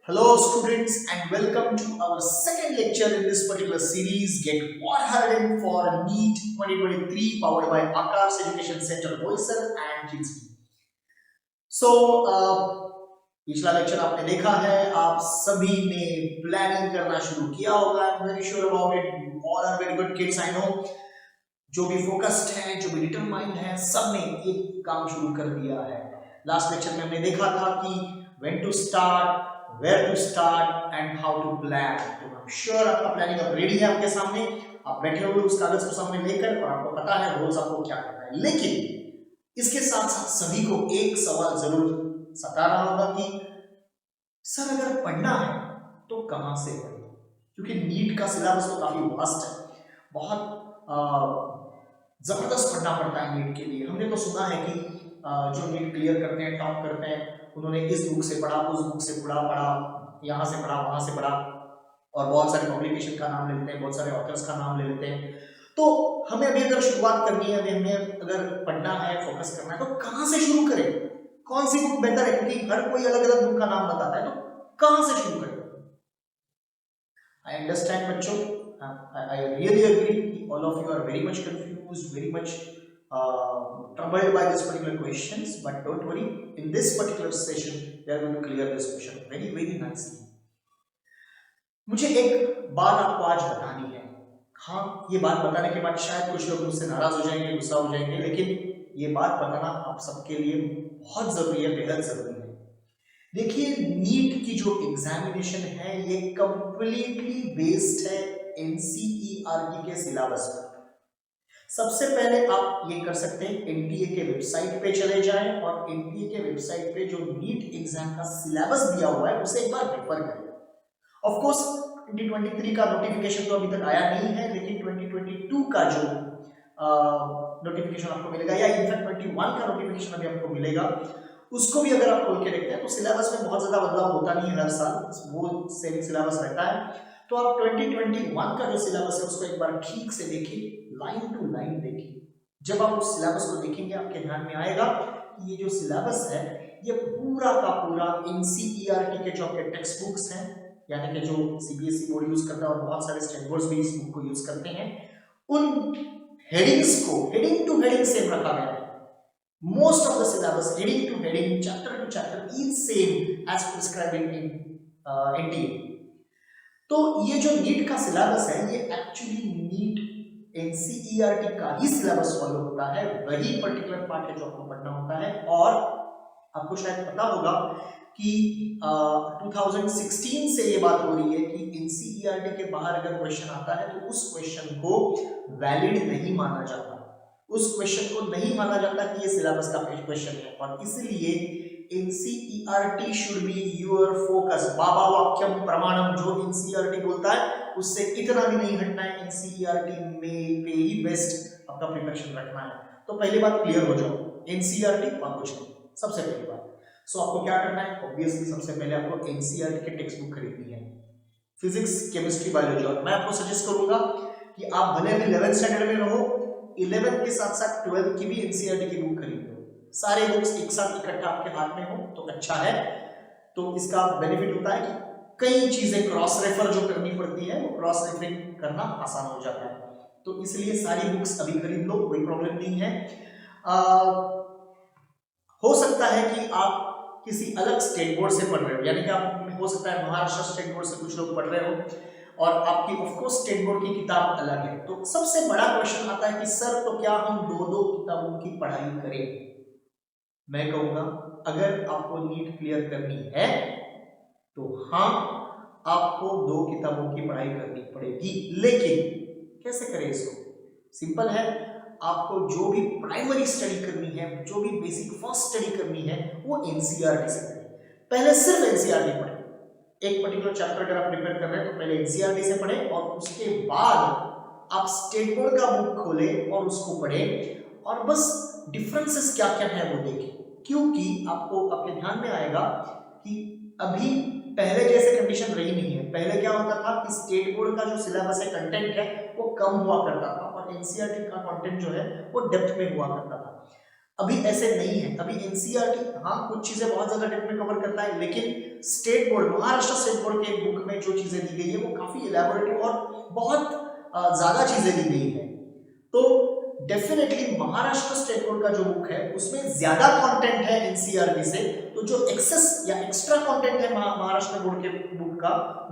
Hello students and welcome to our second lecture in this particular series Get More Hardened for NEET 2023 powered by Akash Education Center Boisar and Kingston. So पिछला lecture आपने देखा है आप सभी ने planning करना शुरू किया होगा I am very sure about it all are very good kids I know जो भी फोकस्ड हैं जो भी डिटरमाइंड हैं सब ने ये काम शुरू कर दिया है लास्ट लेक्चर में हमने देखा था कि when to start where to start and how to plan तो I'm sure आपका प्लानिंग अब रेडी है आपके सामने आप बैठे हुए उस कागज को सामने लेकर और आपको पता है रोज आपको क्या करना है लेकिन इसके साथ साथ सभी को एक सवाल जरूर सता रहा होगा कि सर अगर पढ़ना है तो कहां से पढ़ें क्योंकि नीट का सिलेबस तो काफी वास्ट है बहुत जबरदस्त पढ़ना पड़ता है नीट के लिए हमने तो सुना है कि जो नीट क्लियर करते हैं टॉप करते हैं उन्होंने इस बुक से पढ़ा उस बुक से पढ़ा यहाँ से पढ़ा वहां से पढ़ा और बहुत सारे पब्लिकेशन का नाम ले लेते हैं बहुत सारे ऑथर्स का नाम ले लेते हैं तो हमें अभी अगर शुरुआत करनी है हमें अगर पढ़ना है फोकस करना है तो कहाँ से शुरू करें कौन सी बुक बेहतर है क्योंकि हर कोई अलग अलग बुक का नाम बताता है तो कहाँ से शुरू करें आई अंडरस्टैंड बच्चों I really agree all of you are very much confused very much troubled by this particular questions but don't worry in this particular session we are going to clear this question very nicely मुझे एक बात आपको आज बतानी है हाँ ये बात बताने के बाद शायद कुछ लोग मुझसे नाराज हो जाएंगे गुस्सा हो जाएंगे लेकिन ये बात बताना आप सबके लिए बहुत जरूरी है बेहद जरूरी है देखिए नीट की जो एग्जामिनेशन है ये कंप्लीटली बेस्ड है एनसीईआरटी के सिलेबस पर सबसे पहले आप ये कर सकते हैं एनटीए के वेबसाइट पे चले जाएं और एनटीए के वेबसाइट पे जो नीट एग्जाम का सिलेबस दिया हुआ है उसे एक बार रेफर करें ऑफ कोर्स 2023 का नोटिफिकेशन तो अभी तक आया नहीं है लेकिन 2022 का जो नोटिफिकेशन आपको मिलेगा या इनफैक्ट 21 का नोटिफिकेशन अभी आपको मिलेगा उसको भी अगर आप खोल के देखते हैं तो सिलेबस में बहुत ज्यादा बदलाव होता नहीं है हर साल वो सेम सिलेबस रहता है तो आप 2021 का जो सिलेबस है उसको एक बार ठीक से देखिए लाइन टू लाइन देखिए जब आप उस सिलेबस को देखेंगे आपके ध्यान में आएगा कि ये जो सिलेबस है ये पूरा का पूरा एनसीईआरटी के जो आपके टेक्स्ट बुक्स हैं यानी कि जो सीबीएसई बोर्ड यूज करता है और बहुत सारे स्टेट बोर्ड्स भी इस बुक को यूज करते हैं उन हेडिंग्स को हेडिंग टू हेडिंग सेम रखा गया है most of the syllabus heading to heading chapter to chapter is same as prescribed in NTA तो ये जो नीट का सिलेबस है ये एक्चुअली नीट एनसीईआरटी का ही सिलेबस फॉलो होता है वही पर्टिकुलर पार्ट है जो आपको पढ़ना होता है और आपको शायद पता होगा कि 2016 से ये बात हो रही है कि एनसीईआरटी के बाहर अगर क्वेश्चन आता है तो उस क्वेश्चन को वैलिड नहीं माना जाता उस क्वेश्चन को नहीं माना जाता कि ये सिलेबस का क्वेश्चन है और इसलिए NCERT should be your focus बाबा वाक्यम प्रमाणम जो एनसीईआरटी बोलता है उससे इतना भी नहीं हटना है एनसीईआरटी में पे ही बेस्ट आपका प्रिपरेशन रखना है तो पहली बात क्लियर हो जाओ एनसीईआरटी और कुछ नहीं सबसे पहली बात सो आपको क्या करना है ऑब्वियसली सबसे पहले आपको एनसीईआरटी के टेक्स्ट बुक खरीदनी है फिजिक्स केमिस्ट्री बायोलॉजी और मैं आपको सजेस्ट करूंगा कि आप भले भी 11th स्टैंडर्ड में रहो 11 के साथ साथ 12 की भी एनसीईआरटी की बुक खरीद लो सारे बुक्स एक साथ इकट्ठा आपके हाथ में हो तो अच्छा है तो इसका बेनिफिट होता है कि कई चीजें क्रॉस रेफर जो करनी पड़ती है वो क्रॉस रेफरिंग करना आसान हो जाता है तो इसलिए सारी बुक्स अभी खरीद लो कोई प्रॉब्लम नहीं है हो सकता है कि आप किसी अलग स्टेट बोर्ड से पढ़ रहे हो यानी कि आप हो सकता है महाराष्ट्र स्टेट बोर्ड से कुछ लोग पढ़ रहे हो और आपकी ऑफ कोर्स स्टेट बोर्ड की किताब अलग है तो सबसे बड़ा क्वेश्चन आता है कि सर तो क्या हम दो किताबों की पढ़ाई करें मैं कहूंगा अगर आपको नीट क्लियर करनी है तो हाँ आपको 2 किताबों की पढ़ाई करनी पड़ेगी लेकिन कैसे करें इसको सिंपल है आपको जो भी प्राइमरी स्टडी करनी है जो भी बेसिक फर्स्ट स्टडी करनी है वो एनसीईआरटी से करें पहले सिर्फ एनसीईआरटी पढ़ें एक पर्टिकुलर चैप्टर अगर आप प्रिपेयर कर रहे हैं तो पहले एनसीईआरटी से पढ़ें और उसके बाद आप स्टेट बोर्ड का बुक खोलें और उसको पढ़ें और बस डिफरेंसेस क्या क्या है वो देखें क्योंकि आपको आपके ध्यान में आएगा कि अभी पहले जैसे कंडीशन रही नहीं है पहले क्या होता था कि स्टेट बोर्ड का जो सिलेबस है कंटेंट है वो कम हुआ करता था और एनसीईआरटी का कंटेंट जो है वो डेप्थ में हुआ करता था अभी ऐसे नहीं है। अभी एनसीईआरटी हाँ कुछ चीजें बहुत ज्यादा डेप्थ में कवर करता है, लेकिन state board, Maharashtra state board के बुक में जो चीजें दी गई है वो काफी इलेबोरेटिव और बहुत ज्यादा चीजें दी गई है। तो डेफिनेटली महाराष्ट्र स्टेट बोर्ड का जो बुक है उसमें ज्यादा कंटेंट है एनसीईआरटी से, तो जो एक्सेस या एक्स्ट्रा कंटेंट है महाराष्ट्र बोर्ड के बुक का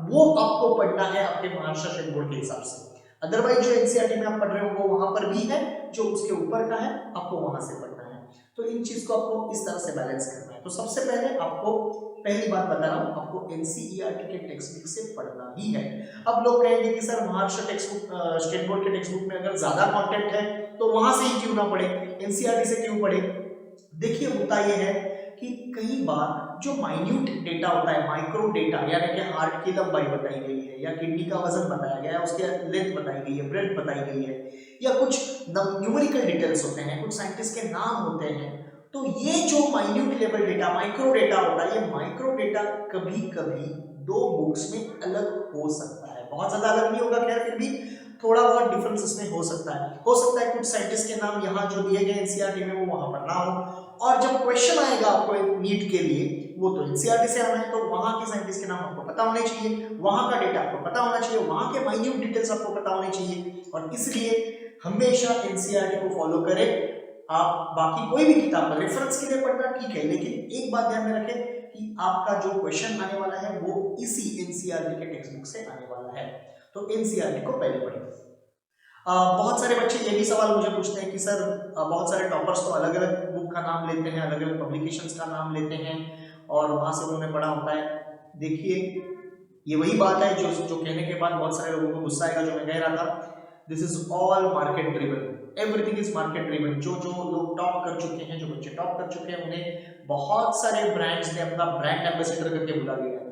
वो आपको पढ़ना है आपके महाराष्ट्र स्टेट बोर्ड के हिसाब से। अदरवाइज जो एनसीईआरटी में आप पढ़ रहे हो वो वहां पर भी है, जो उसके ऊपर का है आपको वहां से पढ़ना है। तो इन चीज को आपको इस तरह से बैलेंस करना है। तो सबसे पहले आपको पहली बात बता रहा हूं, आपको एनसीईआरटी के टेक्स्ट बुक से पढ़ना ही है। अब लोग कहेंगे कि sir Maharashtra text book state board के टेक्स्ट बुक में अगर ज्यादा कंटेंट है तो वहां से ही क्यों ना पढ़े, एनसीईआरटी से क्यों पढ़े। देखिए होता यह है कि कई बार जो माइन्यूट डेटा होता है, माइक्रो डेटा, यानी कि हार्ट की लंबाई बताई गई है या किडनी का वजन बताया गया है, उसके लेंथ बताई गई है, ब्रेथ बताई गई है, या कुछ न्यूमेरिकल डिटेल्स होते हैं, कुछ साइंटिस्ट के नाम होते हैं, तो ये जो minute level data, micro data होता है, ये माइक्रो डेटा कभी कभी दो बुक्स में अलग हो सकता है। बहुत ज्यादा अलग नहीं होगा, खैर फिर भी थोड़ा बहुत डिफरेंस इसमें हो सकता है। हो सकता है कुछ साइंटिस्ट के नाम यहाँ जो दिए गए एनसीईआरटी में वो वहां पर ना हो, और जब क्वेश्चन आएगा आपको नीट के लिए वो तो एनसीईआरटी से आना है, तो वहां के साइंटिस्ट के नाम आपको पता होने चाहिए, वहां का डेटा आपको पता होना चाहिए, वहां के माइन्यूट डिटेल्स आपको पता होने चाहिए। और इसलिए हमेशा एनसीईआरटी को फॉलो करें। आप बाकी कोई भी किताब रेफरेंस के लिए पढ़ना ठीक है, लेकिन एक बात ध्यान में रखें कि आपका जो क्वेश्चन आने वाला है वो इसी एनसीईआरटी के टेक्स्ट बुक से आने वाला है। तो एनसीईआरटी को पहले पढ़ें। बहुत सारे बच्चे ये भी सवाल मुझे पूछते हैं कि सर बहुत सारे टॉपर्स तो अलग अलग बुक का नाम लेते हैं, अलग अलग पब्लिकेशंस का नाम लेते हैं और वहां से उन्होंने पढ़ा होता है। देखिए ये वही बात है जो कहने के बाद बहुत सारे लोगों को गुस्सा आएगा, जो मैं कह रहा था, this is all market driven, everything is market driven. जो लोग टॉप कर चुके हैं, जो बच्चे टॉप कर चुके हैं, उन्हें बहुत सारे ब्रांड्स ने अपना ब्रांड एम्बेसडर करके बुला लिया है,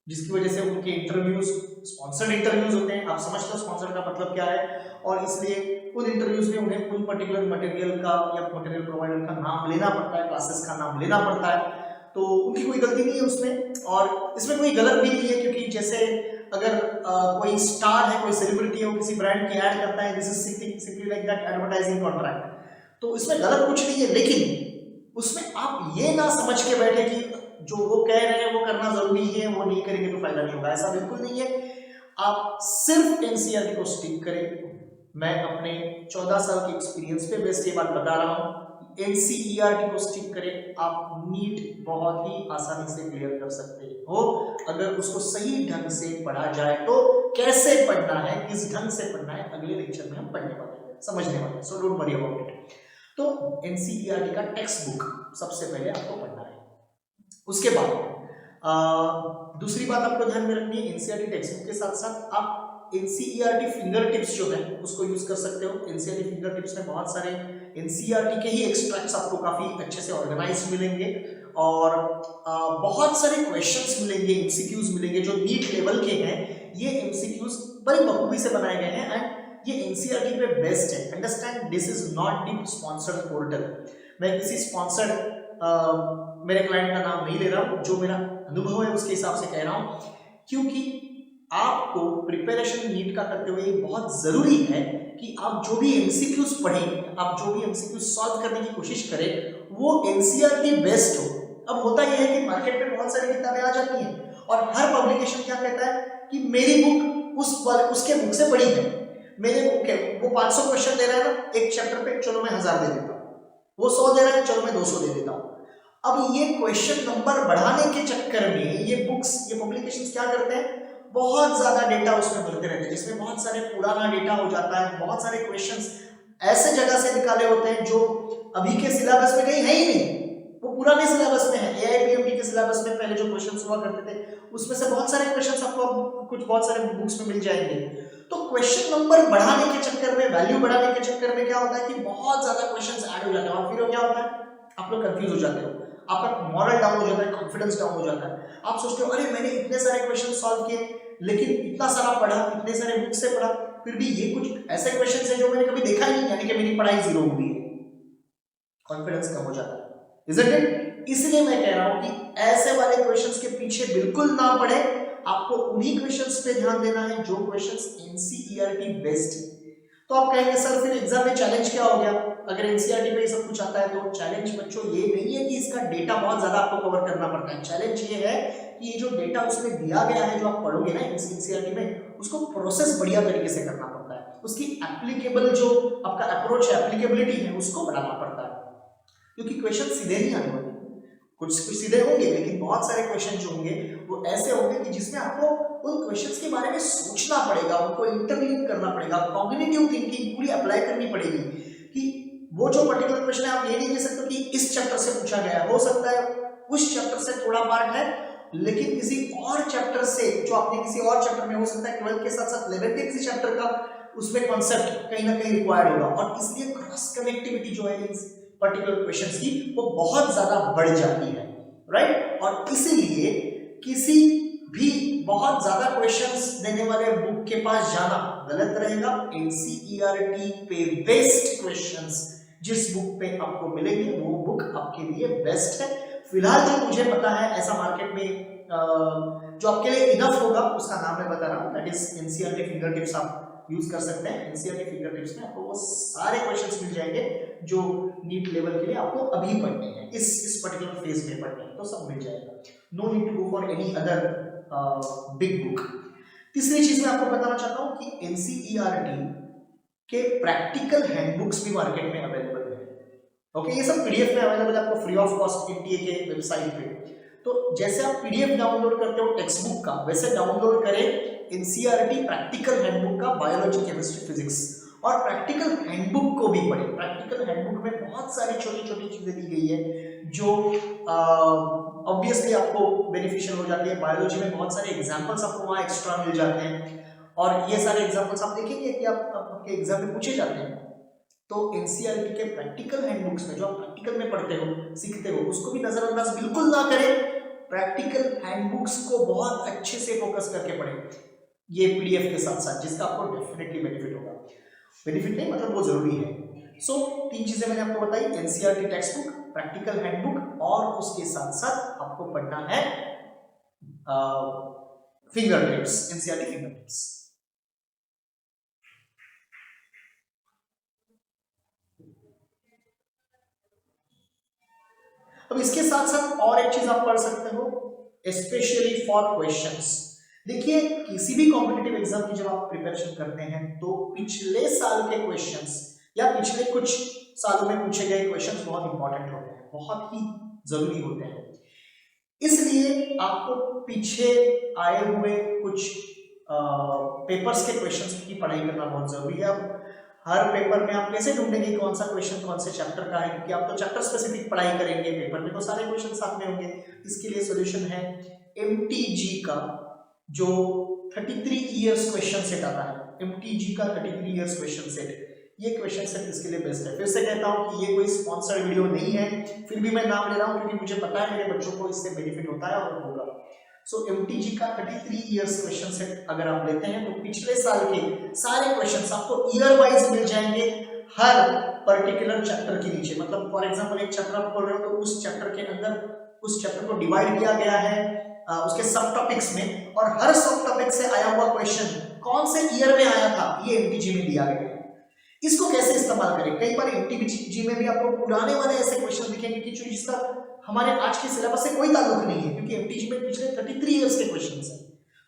जिसकी वजह से उनके इंटरव्यूज स्पॉन्सर्ड इंटरव्यूज होते हैं। आप समझते हो स्पॉन्सर्ड का मतलब क्या है, और इसलिए उन इंटरव्यूज में उन्हें उन पर्टिकुलर मटेरियल का या मटेरियल प्रोवाइडर का नाम लेना पड़ता है, क्लासेस का नाम लेना पड़ता है। तो उनकी कोई गलती नहीं है उसमें, और इसमें कोई गलत भी नहीं है, क्योंकि जैसे अगर कोई स्टार है, कोई सेलिब्रिटी है, वो किसी ब्रांड की ऐड करता है, this is simply like that advertising contract, तो इसमें गलत कुछ नहीं है। लेकिन उसमें आप ये ना समझ के बैठे कि जो वो कह रहे हैं वो करना जरूरी है, वो नहीं करेंगे तो फायदा नहीं होगा, ऐसा बिल्कुल नहीं है। आप सिर्फ एनसीईआरटी को स्टिक करें। मैं अपने 14 साल के एक्सपीरियंस पे बेस्ड ये बात बता रहा हूं, एनसीईआरटी को स्टिक करें, आप नीट बहुत ही आसानी से क्लियर कर सकते हो अगर उसको सही ढंग से पढ़ा जाए। तो कैसे पढ़ना है, किस ढंग से पढ़ना है, अगले लेक्चर में हम पढ़ने वाले हैं, समझने वाले हैं, सो डोंट वरी अबाउट इट। तो एनसीईआरटी का टेक्स्ट बुक सबसे पहले आपको पढ़ना है। उसके बाद दूसरी बात आपको ध्यान में रखनी है, एनसीईआरटी टेक्स्ट बुक के साथ साथ आप एनसीईआरटी फिंगर टिप्स जो है उसको यूज कर सकते हो। एनसीईआरटी फिंगर टिप्स में बहुत सारे एनसीईआरटी के ही एक्सट्रैक्ट्स आपको काफी अच्छे से ऑर्गेनाइज मिलेंगे, और बहुत सारे क्वेश्चंस मिलेंगे, एमसीक्यूज मिलेंगे जो नीट लेवल के हैं। ये एमसीक्यूज बड़ी बखूबी से बनाए गए हैं एंड ये एनसीईआरटी पे बेस्ट है। Understand, this is not the sponsored portal. मैं किसी स्पॉन्सर्ड मेरे क्लाइंट का नाम नहीं ले रहा हूं, जो मेरा अनुभव है उसके हिसाब से कह रहा हूं, क्योंकि आपको प्रिपरेशन नीट का करते हुए बहुत जरूरी है कि आप जो भी एमसीक्यूज पढ़ें, आप जो भी एमसीक्यूज सॉल्व करने की कोशिश करें, वो एनसीईआरटी बेस्ड हो। अब होता यह है कि मार्केट में बहुत सारी किताबें आ जाती हैं और हर पब्लिकेशन क्या कहता है कि मेरी बुक उसके बुक से बड़ी है, मेरे बुक है, वो 500 क्वेश्चन दे रहा है ना एक चैप्टर पे, चलो मैं 1000 दे देता हूँ, वो 100 दे रहा है, चलो मैं 200 दे देता हूँ। अब ये क्वेश्चन नंबर बढ़ाने के चक्कर में ये बुक्स, ये पब्लिकेशंस क्या करते हैं, बहुत ज्यादा डेटा उसमें भरते रहते हैं, जिसमें बहुत सारे पुराना डेटा हो जाता है, बहुत सारे क्वेश्चंस ऐसे जगह से निकाले होते हैं जो अभी के सिलेबस में कहीं है ही नहीं, वो पुराने सिलेबस में है। एआईपीएमटी के सिलेबस में पहले जो क्वेश्चंस हुआ करते थे उसमें से बहुत सारे क्वेश्चंस आपको कुछ बहुत सारे बुक्स में मिल जाएंगे। तो क्वेश्चन नंबर बढ़ाने के चक्कर में, वैल्यू बढ़ाने के चक्कर में क्या होता है कि बहुत ज्यादा क्वेश्चंस ऐड हो जाते हैं, और फिर क्या होता है, आप लोग कंफ्यूज हो जाते हो, आपका मॉरल डाउन हो जाता है, कॉन्फिडेंस डाउन हो जाता है। आप सोचते हो अरे मैंने इतने सारे क्वेश्चन सॉल्व किए, लेकिन इतना सारा पढ़ा, इतने सारे बुक से पढ़ा, फिर भी ये कुछ ऐसे क्वेश्चन है जो मैंने कभी देखा ही नहीं, यानी कि मेरी पढ़ाई जीरो हुई है, कॉन्फिडेंस कम हो जाता है, इजंट इट? इसलिए मैं कह रहा हूं कि ऐसे वाले क्वेश्चंस के पीछे बिल्कुल ना पड़े, आपको उन्हीं क्वेश्चंस पे ध्यान देना है जो क्वेश्चंस एनसीईआरटी बेस्ड है। तो आप कहेंगे सर फिर एग्जाम में चैलेंज क्या हो गया, अगर एनसीईआरटी में ये सब कुछ आता है तो चैलेंज बच्चों ये नहीं है कि इसका डेटा बहुत ज्यादा आपको कवर करना पड़ता है। चैलेंज ये है कि ये जो डेटा उसमें दिया गया है जो आप पढ़ोगे ना एनसीईआरटी में, उसको प्रोसेस बढ़िया तरीके से करना पड़ता है, उसकी एप्लीकेबल जो आपका अप्रोच है, एप्लीकेबिलिटी है, उसको बढ़ाना पड़ता है। क्योंकि क्वेश्चन सीधे नहीं आने वाले, कुछ सीधे होंगे लेकिन बहुत सारे क्वेश्चन जो होंगे वो ऐसे होंगे कि जिसमें आपको उन क्वेश्चंस के बारे में सोचना पड़ेगा, उनको इंटरलिंक करना पड़ेगा, कॉग्निटिव थिंकिंग पूरी अप्लाई करनी पड़ेगी कि वो जो पर्टिकुलर क्वेश्चन है आप ये नहीं कह सकते कि इस चैप्टर से पूछा गया है, हो सकता है उस चैप्टर से थोड़ा पार्ट है लेकिन किसी और चैप्टर से, जो आपने किसी और चैप्टर में, हो सकता है 12 के साथ साथ 11 के किसी चैप्टर का उसमें कॉन्सेप्ट कहीं ना कहीं रिक्वायर्ड होगा, और इसलिए क्रॉस कनेक्टिविटी जो है इस पर्टिकुलर क्वेश्चंस की वो बहुत ज्यादा बढ़ जाती है, राइट। और इसीलिए किसी भी बहुत ज्यादा क्वेश्चंस देने वाले बुक के पास जाना गलत रहेगा। एनसीईआरटी पे बेस्ड क्वेश्चंस जिस बुक पे आपको मिलेंगे वो बुक आपके लिए बेस्ट है। फिलहाल जो मुझे पता है ऐसा मार्केट में जो आपके लिए इनफ होगा उसका नाम मैं बता रहा हूँ, that is NCERT finger tips. आप यूज कर सकते हैं एनसीईआरटी फिंगर टिप्स में, आपको वो सारे क्वेश्चंस मिल जाएंगे जो नीट लेवल के लिए आपको अभी पढ़ने हैं, इस पर्टिकुलर फेज में पढ़ने हैं, तो सब मिल जाएगा। No need to go for any other big book. तीसरी चीज मैं आपको बताना चाहता हूं कि एनसीईआरटी के प्रैक्टिकल हैंडबुक्स भी मार्केट में अवेलेबल है। ओके, ये सब पीडीएफ में अवेलेबल है आपको फ्री ऑफ कॉस्ट एनटीए के वेबसाइट पे। तो जैसे आप पीडीएफ डाउनलोड करते हो टेक्स्ट बुक का, वैसे डाउनलोड करें एनसीईआरटी प्रैक्टिकल हैंडबुक का, बायोलॉजी केमिस्ट्री फिजिक्स, और प्रैक्टिकल हैंडबुक को भी पढ़ें। प्रैक्टिकल हैंडबुक में बहुत सारी छोटी छोटी चीजें दी गई है जो ऑब्वियसली आपको बेनिफिशियल हो जाती है। बायोलॉजी में बहुत सारे एग्जांपल्स आपको वहाँ एक्स्ट्रा मिल जाते हैं, और ये सारे एग्जांपल्स आप देखेंगे कि आपके एग्जाम में पूछे जाते हैं। तो एनसीईआरटी के प्रैक्टिकल हैंडबुक्स में जो आप प्रैक्टिकल में पढ़ते हो, सीखते हो, उसको भी नजरअंदाज बिल्कुल ना करें। प्रैक्टिकल हैंडबुक्स को बहुत अच्छे से फोकस करके पढ़ें ये पीडीएफ के साथ साथ, जिसका आपको डेफिनेटली बेनिफिट होगा। बेनिफिट नहीं मतलब वो जरूरी है। सो तीन चीजें मैंने आपको बताई, NCERT text book, practical handbook, और उसके साथ साथ आपको पढ़ना है finger tips, NCERT finger tips. अब इसके साथ साथ और एक चीज आप पढ़ सकते हो, स्पेशली फॉर क्वेश्चंस। देखिए किसी भी कॉम्पिटिटिव एग्जाम की जब आप प्रिपरेशन करते हैं तो पिछले साल के क्वेश्चंस या पिछले कुछ सालों में पूछे गए क्वेश्चंस बहुत इंपॉर्टेंट होते हैं, बहुत ही जरूरी होते हैं। इसलिए आपको पीछे आए हुए कुछ पेपर्स के क्वेश्चंस की पढ़ाई करना बहुत जरूरी है। अब हर पेपर में आप कैसे ढूंढेंगे कौन सा क्वेश्चन कौन से चैप्टर का है, क्योंकि आप तो चैप्टर स्पेसिफिक पढ़ाई करेंगे, पेपर में तो सारे क्वेश्चन साथ में होंगे। इसके लिए सॉल्यूशन है एमटीजी का जो 33 इयर्स क्वेश्चन सेट आता है, एमटीजी का 33 इयर्स क्वेश्चन सेट। ये क्वेश्चन सेट इसके लिए बेस्ट है। फिर से कहता हूं कि ये कोई स्पॉन्सर्ड वीडियो नहीं है, फिर भी मैं नाम ले रहा हूं क्योंकि मुझे पता है मेरे बच्चों को इससे बेनिफिट होता है और होगा। सो एमटीजी का 33 इयर्स क्वेश्चन सेट अगर आप लेते हैं तो पिछले साल के सारे क्वेश्चंस आपको ईयर वाइज मिल जाएंगे हर पर्टिकुलर चैप्टर के नीचे। मतलब फॉर एग्जांपल एक चैप्टर आप पढ़ रहे हो तो उस चैप्टर के अंदर उस चैप्टर को डिवाइड किया गया है उसके सब टॉपिक्स में, और हर सब टॉपिक से आया हुआ क्वेश्चन कौन से ईयर में आया था ये एमटीजी में दिया गया है। इसको कैसे इस्तेमाल करें, कई बार एमटीजी में भी आपको पुराने वाले ऐसे क्वेश्चन दिखेंगे कि जिसका हमारे आज के सिलेबस से कोई ताल्लुक नहीं है, क्योंकि एमटीजी में पिछले 33 इयर्स के क्वेश्चंस हैं।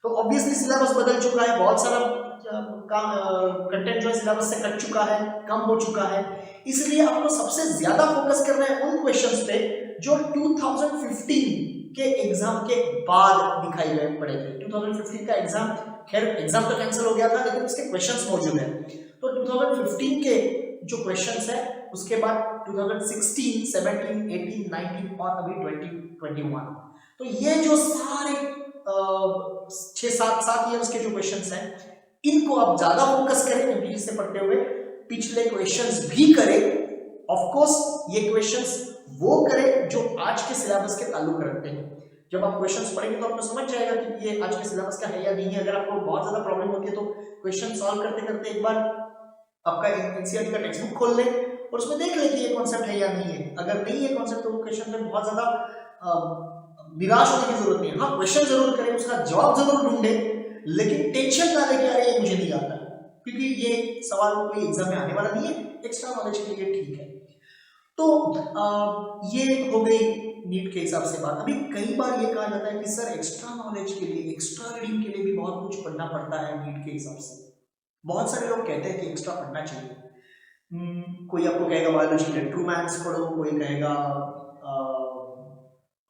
तो ऑब्वियसली सिलेबस बदल चुका है, बहुत सारा कंटेंट जो है सिलेबस से कट चुका है, कम हो चुका है। इसलिए आपको सबसे ज्यादा फोकस करना है उन क्वेश्चंस पे जो 2015 के एग्जाम के बाद दिखाई गए पड़े थे। 2015 का एग्जाम, खैर एग्जाम तो कैंसिल हो गया था लेकिन उसके क्वेश्चंस मौजूद हैं। तो 2015 के जो क्वेश्चंस है उसके बाद 2016, 17, 18, 19 और अभी 2021, तो ये जो सारे 6-7 इयर्स के जो क्वेश्चंस हैं इनको आप ज्यादा फोकस करें एमटीजी से पढ़ते हुए, पिछले क्वेश्चंस भी करें। ऑफ कोर्स ये क्वेश्चंस वो करें जो आज के सिलेबस के ताल्लुक रखते हैं। जब आप क्वेश्चंस पढ़ेंगे तो आपको समझ जाएगा कि ये आज के सिलेबस का है या नहीं है। अगर आपको बहुत ज्यादा प्रॉब्लम होती है तो क्वेश्चन सॉल्व करते करते एक बार आपका एनसीईआरटी का टेक्स्ट बुक खोल ले और उसमें देख ले कि ये कॉन्सेप्ट है या नहीं है। अगर नहीं है कॉन्सेप्ट तो क्वेश्चन में बहुत ज्यादा निराश होने की जरूरत नहीं है। हाँ, क्वेश्चन जरूर करें, उसका जवाब जरूर ढूंढे, लेकिन टेंशन ना लेके अरे ये मुझे नहीं आता है, क्योंकि ये सवाल कोई एग्जाम में आने वाला नहीं है, एक्स्ट्रा नॉलेज के लिए ठीक है। तो ये हो गई नीट के हिसाब से बात। अभी कई बार ये कहा जाता है कि सर एक्स्ट्रा नॉलेज के लिए, एक्स्ट्रा रीडिंग के लिए भी बहुत कुछ पढ़ना पड़ता है नीट के हिसाब से। बहुत सारे लोग कहते हैं कि एक्स्ट्रा पढ़ना चाहिए। कोई आपको कहेगा बायोलॉजी के ट्रूमैन्स पढ़ो, कोई कहेगा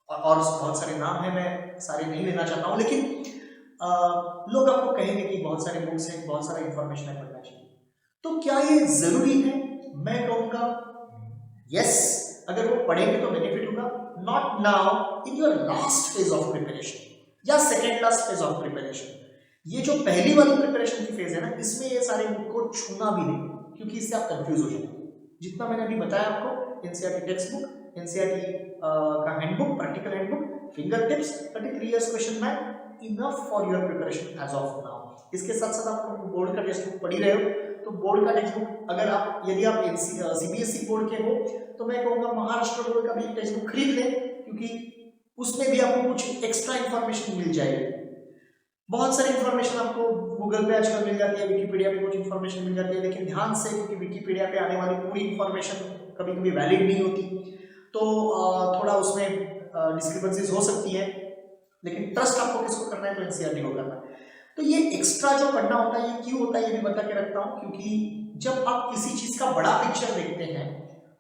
और बहुत सारे नाम हैं, मैं सारे नहीं लेना चाहता हूँ, लेकिन लोग आपको कहेंगे कि बहुत सारे बुक्स हैं, बहुत सारा इंफॉर्मेशन है, पढ़ना चाहिए। तो क्या ये जरूरी है? मैं कहूँगा यस, अगर वो पढ़ेंगे तो बेनिफिट होगा। Not now, in your last phase of preparation या second last phase of preparation. ये जो पहली वाली प्रिपरेशन की फेज है ना, इसमें ये सारे बुक को छूना भी नहीं, क्योंकि इससे आप कंफ्यूज हो जाएंगे। जितना मैंने अभी बताया आपको, एनसीईआरटी टेक्स्ट बुक, एनसीईआरटी का handbook, practical handbook, finger tips, 33 years question bank, enough for your preparation as of now. इसके साथ साथ आप बोर्ड का टेक्स्ट बुक पढ़ ही रहे हो, तो बोर्ड का टेक्स्ट बुक अगर आप, यदि आप सीबीएसई बोर्ड के हो, तो मैं कहूँगा महाराष्ट्र बोर्ड का भी टेक्स्ट बुक खरीद लें, क्योंकि उसमें भी आपको कुछ एक्स्ट्रा इन्फॉर्मेशन मिल जाएगी। बहुत सारी इन्फॉर्मेशन आपको गूगल पे आजकल मिल जाती है, विकिपीडिया पे कुछ इन्फॉर्मेशन मिल जाती है, लेकिन ध्यान से, क्योंकि विकिपीडिया पे आने वाली पूरी इन्फॉर्मेशन कभी कभी वैलिड नहीं होती, तो थोड़ा उसमें डिस्क्रिपेंसीज हो सकती है, लेकिन ट्रस्ट आपको किसको करना है? तो एनसीईआरटी को करना है। तो ये एक्स्ट्रा जो पढ़ना होता है, ये क्यों होता है, ये भी बता के रखता हूँ, क्योंकि जब आप किसी चीज का बड़ा पिक्चर देखते हैं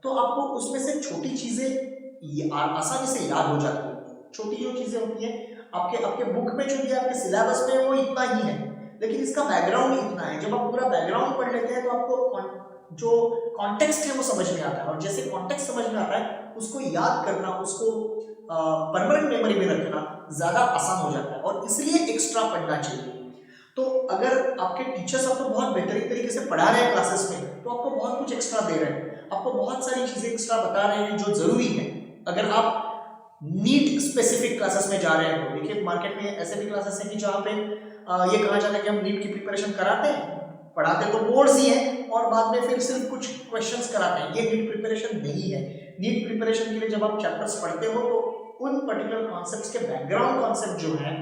तो आपको उसमें से छोटी चीजें आसानी से याद हो जाती है। छोटी जो चीजें होती हैं आपके बुक में जो दिया, आपके सिलेबस में, वो इतना ही है, लेकिन इसका बैकग्राउंड इतना है। जब आप पूरा बैकग्राउंड पढ़ लेते हैं तो आपको जो कॉन्टेक्स्ट है वो समझ में आता है, और जैसे कॉन्टेक्स्ट समझ में आता है, उसको याद करना, उसको परमानेंट मेमोरी में रखना ज्यादा आसान हो जाता है, और इसलिए एक्स्ट्रा पढ़ना चाहिए। तो अगर आपके टीचर्स आपको बहुत बेहतरीन तरीके से पढ़ा रहे हैं क्लासेस में, तो आपको बहुत कुछ एक्स्ट्रा दे रहे हैं, आपको बहुत सारी चीजें एक्स्ट्रा बता रहे हैं जो जरूरी है। अगर आप नीट स्पेसिफिक क्लासेस में जा रहे हैं, तो देखिए मार्केट में ऐसे भी क्लासेस हैं कि जहाँ पे ये कहा जाता है कि हम नीट की प्रिपरेशन कराते हैं, पढ़ाते तो बोर्ड्स ही हैं, और बाद में फिर सिर्फ कुछ क्वेश्चंस कराते हैं। ये नीट प्रिपरेशन नहीं है। नीट प्रिपरेशन के लिए जब आप चैप्टर्स पढ़ते हो, तो उन पर्टिकुलर कॉन्सेप्ट्स के बैकग्राउंड कॉन्सेप्ट जो है,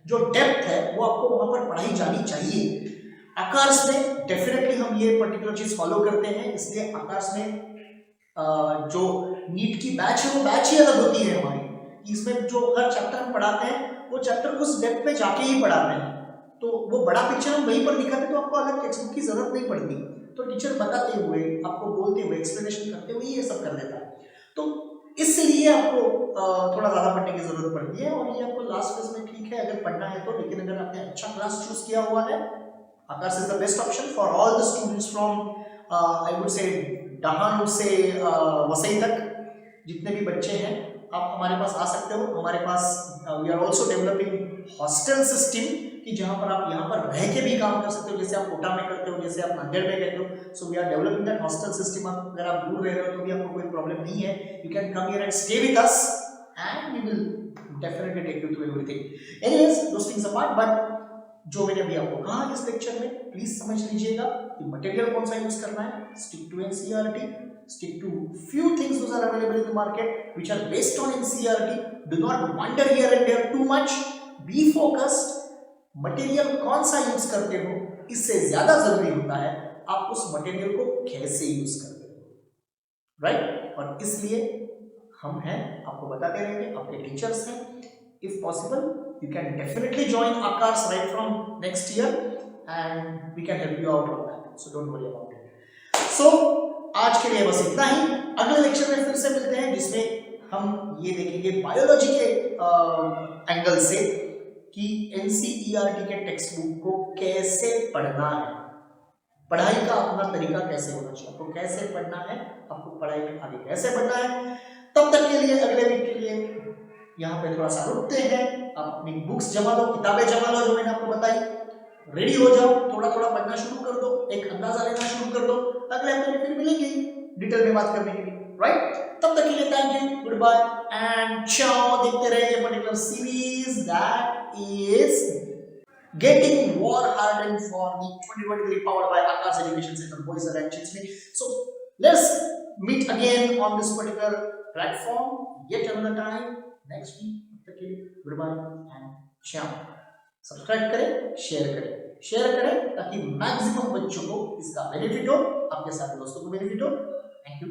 जो डेप्थ है, वो आपको वहां पर पढ़ाई जानी चाहिए। आकाश में डेफिनेटली हम ये पर्टिकुलर चीज फॉलो करते हैं, इसलिए आकाश में जो नीट की बैच है, वो बैच ही अलग होती है हमारी। इसमें जो हर चैप्टर हम पढ़ाते हैं, वो चैप्टर उस डेप्थ पे जाके ही पढ़ाते हैं, तो वो बड़ा पिक्चर हम वहीं पर दिखाते हैं, तो आपको अलग टेक्स्ट बुक की जरूरत नहीं पड़ती। तो टीचर बताते हुए, आपको बोलते हुए, एक्सप्लेनेशन करते हुए ये सब कर देता है। तो इसलिए आपको थोड़ा ज्यादा पढ़ने की जरूरत पड़ती है, और ये आपको लास्ट फेज में ठीक है अगर पढ़ना है तो। लेकिन अगर आपने अच्छा क्लास चूज किया हुआ है, Aakash is the best option for all the students from I would say डहान से वसई तक। जितने भी बच्चे हैं, आप हमारे पास आ सकते हो। हमारे पास we are also developing hostel system, कि जहां पर आप यहाँ पर रह के भी काम कर सकते हो, जैसे आप कोटा में करते हो, जैसे आप नांदेड़ में करते हो। So we are developing that hostel system. अगर आप दूर रह रहे हो तो भी आपको कोई प्रॉब्लम नहीं है, you can come here and stay with us and we will definitely take you through everything. Anyways, those things apart, but जो मैंने अभी आपको कहा इस लेक्चर में, प्लीज समझ लीजिएगा कि मटेरियल कौन सा यूज करना है। Stick to NCERT, stick to few things those are available in the market which are based on NCERT. Do not wander here and there too much. Be focused. Material कौन सा use करते हो, इससे ज्यादा जरूरी होता है आप उस मटेरियल को कैसे यूज करते हो, राइट? और इसलिए हम हैं, आपको बताते रहेंगे, आपके टीचर्स हैं। If possible you can definitely join Aakash right from next year and we can help you out on that, so don't worry about it. सो आज के लिए बस इतना ही। अगले लेक्चर में फिर से मिलते हैं, जिसमें हम ये देखेंगे बायोलॉजी के एंगल से कि एनसीईआरटी के टेक्स्ट बुक को कैसे पढ़ना है, पढ़ाई का अपना तरीका कैसे होना चाहिए, आपको कैसे पढ़ना है, आपको पढ़ाई में आगे कैसे बढ़ना है। तब तक के लिए, अगले वीक के लिए यहाँ पे थोड़ा सा रुकते हैं। आप अपनी बुक्स जमा लो, किताबें जमा लो जो मैंने आपको बताई, रेडी हो जाओ, थोड़ा थोड़ा पढ़ना शुरू कर दो, एक अंदाजा लेना शुरू कर दो। अगले हफ्ते में फिर मिलेंगे डिटेल में बात करने के लिए, राइट? तब तक के लिए thank you, goodbye and ciao. देखते रहिए particular series that is Getting War Hardened for the 2023 powered by Akash Education Center, Boisar and Chinsmi. So let's meet again on this particular platform yet another time next week. Goodbye and ciao. Subscribe करें, share करें। Share करें ताकि maximum बच्चों को इसका benefit हो, आपके सारे दोस्तों को बेनिफिट हो। Thank you.